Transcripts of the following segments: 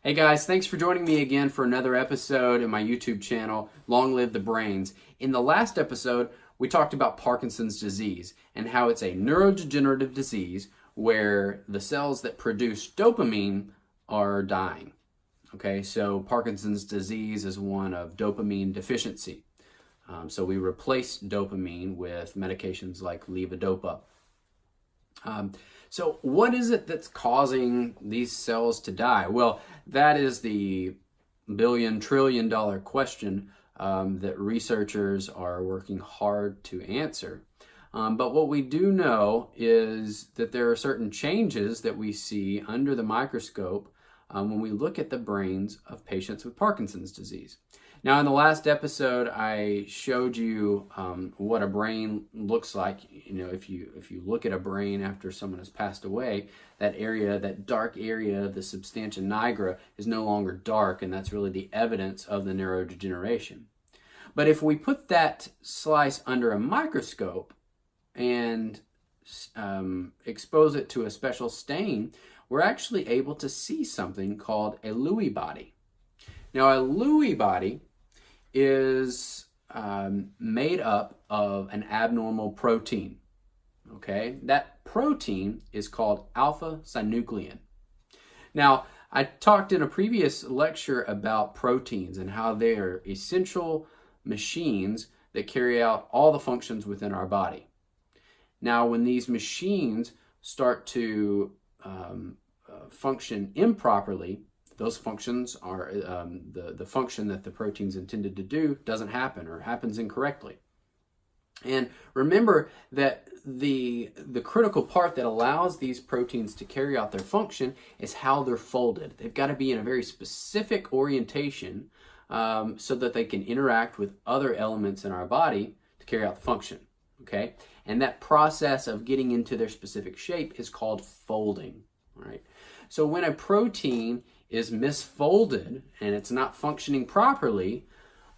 Hey guys, thanks for joining me again for another episode in my YouTube channel, Long Live the Brains. In the last episode, we talked about Parkinson's disease and how it's a neurodegenerative disease where the cells that produce dopamine are dying. Okay, so Parkinson's disease is one of dopamine deficiency. So we replace dopamine with medications like levodopa. So what is it that's causing these cells to die? Well, that is the billion-trillion-dollar question that researchers are working hard to answer. But what we do know is that there are certain changes that we see under the microscope when we look at the brains of patients with Parkinson's disease. Now, in the last episode, I showed you what a brain looks like. You know, if you look at a brain after someone has passed away, that area, that dark area of the substantia nigra is no longer dark, and that's really the evidence of the neurodegeneration. But if we put that slice under a microscope and expose it to a special stain, we're actually able to see something called a Lewy body. Now, a Lewy body is made up of an abnormal protein. Okay, that protein is called alpha-synuclein. Now, I talked in a previous lecture about proteins and how they are essential machines that carry out all the functions within our body. Now, when these machines start to function improperly, those functions are the function that the protein's intended to do doesn't happen or happens incorrectly. And remember that the critical part that allows these proteins to carry out their function is how they're folded. They've got to be in a very specific orientation so that they can interact with other elements in our body to carry out the function. Okay? And that process of getting into their specific shape is called folding. Right? So when a protein is misfolded and it's not functioning properly,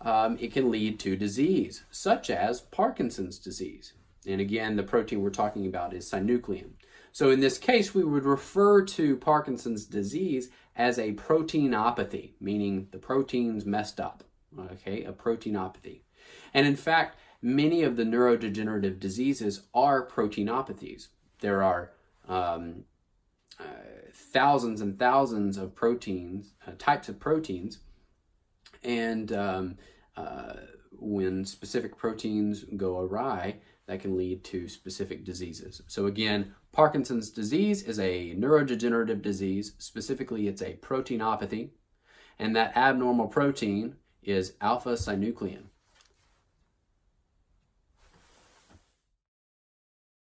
it can lead to disease, such as Parkinson's disease. And again, the protein we're talking about is synuclein. So in this case, we would refer to Parkinson's disease as a proteinopathy, meaning the protein's messed up, okay, a proteinopathy. And in fact, many of the neurodegenerative diseases are proteinopathies. There are thousands and thousands of proteins, types of proteins, and when specific proteins go awry, that can lead to specific diseases. So again, Parkinson's disease is a neurodegenerative disease. Specifically, it's a proteinopathy, and that abnormal protein is alpha-synuclein.